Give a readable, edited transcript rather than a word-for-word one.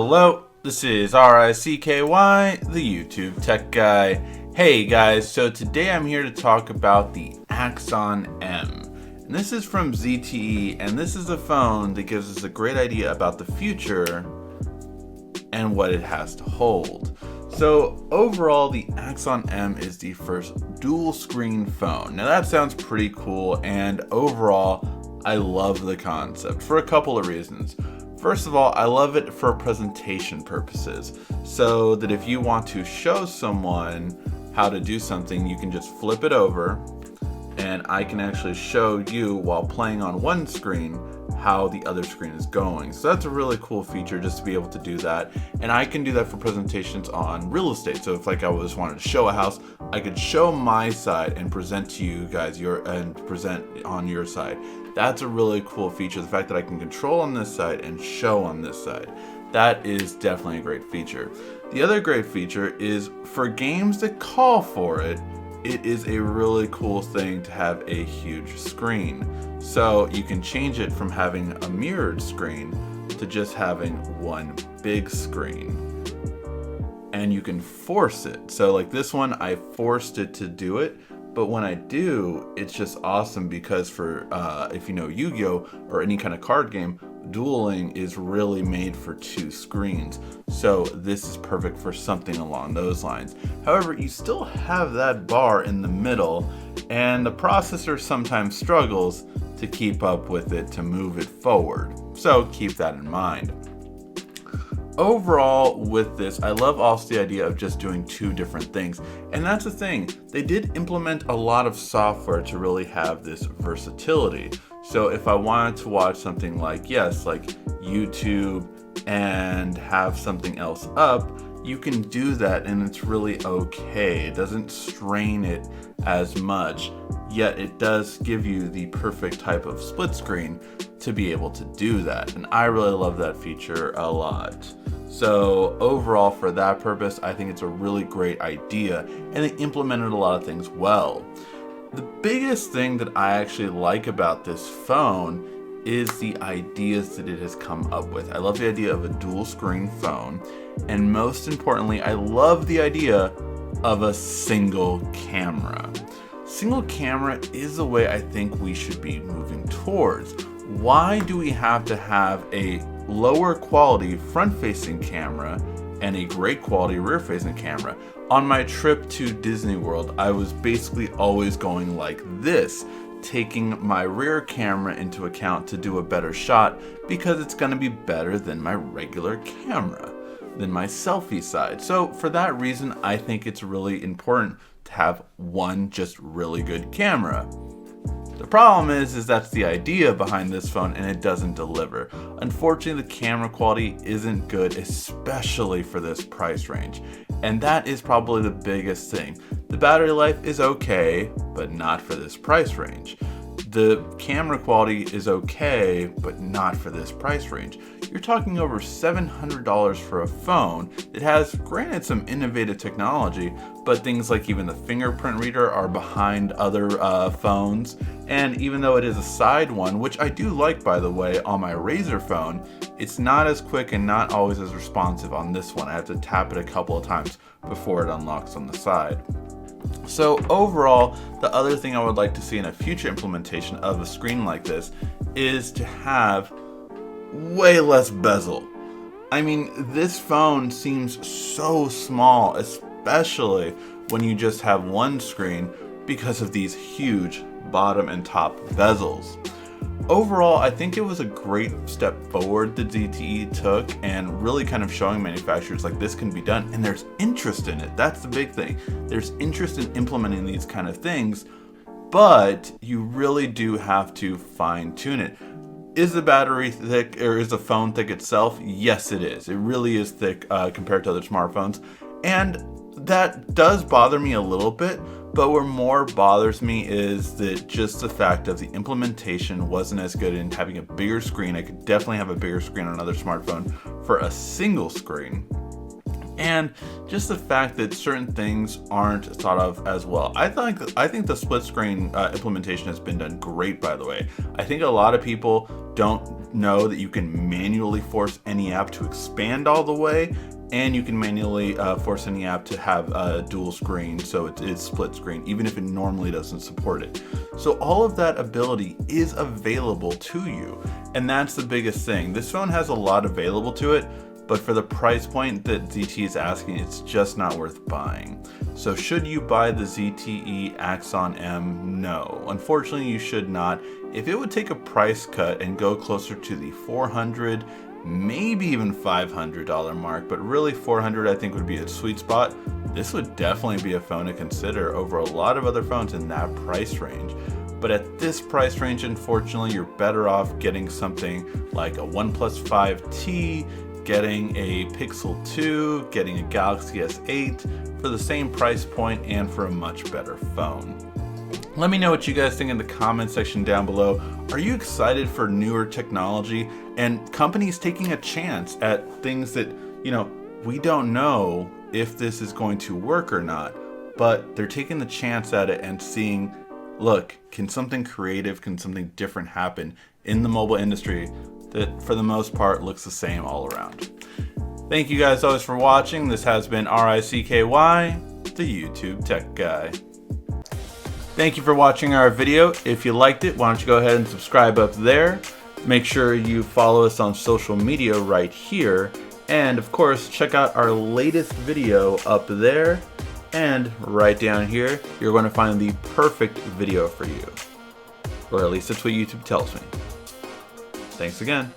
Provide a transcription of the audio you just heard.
Hello, this is RICKY, the YouTube tech guy. Hey guys, so today I'm here to talk about the Axon M. And this is from ZTE, and this is a phone that gives us a great idea about the future and what it has to hold. So overall, the Axon M is the first dual screen phone. Now that sounds pretty cool, and overall, I love the concept for a couple of reasons. First of all, I love it for presentation purposes, so that if you want to show someone how to do something, you can just flip it over and I can actually show you while playing on one screen how the other screen is going. So that's a really cool feature, just to be able to do that. And I can do that for presentations on real estate. So if like I was wanted to show a house, I could show my side and present to you guys present on your side. That's a really cool feature. The fact that I can control on this side and show on this side. That is definitely a great feature. The other great feature is for games that call for it, it is a really cool thing to have a huge screen. So you can change it from having a mirrored screen to just having one big screen. And you can force it. So like this one, I forced it to do it. But when I do, it's just awesome because for, if you know Yu-Gi-Oh! Or any kind of card game, dueling is really made for two screens. So this is perfect for something along those lines. However, you still have that bar in the middle, and the processor sometimes struggles to keep up with it to move it forward. So keep that in mind. Overall with this, I love also the idea of just doing two different things. And that's the thing, they did implement a lot of software to really have this versatility. So if I wanted to watch something like YouTube and have something else up, you can do that and it's really okay. It doesn't strain it as much, yet it does give you the perfect type of split screen to be able to do that. And I really love that feature a lot. So overall, for that purpose, I think it's a really great idea, and they implemented a lot of things well. The biggest thing that I actually like about this phone is the ideas that it has come up with. I love the idea of a dual screen phone, and most importantly, I love the idea of a single camera. Single camera is the way I think we should be moving towards. Why do we have to have a lower quality front-facing camera and a great quality rear-facing camera? On my trip to Disney World, I was basically always going like this, taking my rear camera into account to do a better shot because it's going to be better than my regular camera, than my selfie side. So for that reason, I think it's really important to have one just really good camera. The problem is that's the idea behind this phone, and it doesn't deliver. Unfortunately, the camera quality isn't good, especially for this price range. And that is probably the biggest thing. The battery life is okay, but not for this price range. The camera quality is okay, but not for this price range. You're talking over $700 for a phone that has, granted, some innovative technology, but things like even the Fingerprint Reader are behind other phones. And even though it is a side one, which I do like, by the way, on my Razr phone, it's not as quick and not always as responsive on this one. I have to tap it a couple of times before it unlocks on the side. So overall, the other thing I would like to see in a future implementation of a screen like this is to have way less bezel. I mean, this phone seems so small, especially when you just have one screen because of these huge bottom and top bezels. Overall, I think it was a great step forward that ZTE took, and really kind of showing manufacturers like this can be done, and there's interest in it. That's the big thing. There's interest in implementing these kind of things, but you really do have to fine tune it. Is the battery thick, or is the phone thick itself? Yes, it is. It really is thick compared to other smartphones, and that does bother me a little bit. But what more bothers me is that just the fact of the implementation wasn't as good in having a bigger screen. I could definitely have a bigger screen on another smartphone for a single screen. And just the fact that certain things aren't thought of as well. I think the split screen implementation has been done great, by the way. I think a lot of people don't know that you can manually force any app to expand all the way, and you can manually force any app to have a dual screen, so it's split screen, even if it normally doesn't support it. So all of that ability is available to you, and that's the biggest thing. This phone has a lot available to it, but for the price point that ZTE is asking, it's just not worth buying. So should you buy the ZTE Axon M? No. Unfortunately, you should not. If it would take a price cut and go closer to the $400, maybe even $500 mark, but really $400 I think would be a sweet spot, this would definitely be a phone to consider over a lot of other phones in that price range. But at this price range, unfortunately, you're better off getting something like a OnePlus 5T, getting a Pixel 2, getting a Galaxy S8 for the same price point and for a much better phone. Let me know what you guys think in the comment section down below. Are you excited for newer technology and companies taking a chance at things that, we don't know if this is going to work or not, but they're taking the chance at it and seeing, look, can something creative, can something different happen in the mobile industry that for the most part looks the same all around. Thank you guys always for watching. This has been RICKY, the YouTube Tech Guy. Thank you for watching our video. If you liked it, why don't you go ahead and subscribe up there. Make sure you follow us on social media right here. And of course, check out our latest video up there. And right down here, you're going to find the perfect video for you. Or at least that's what YouTube tells me. Thanks again.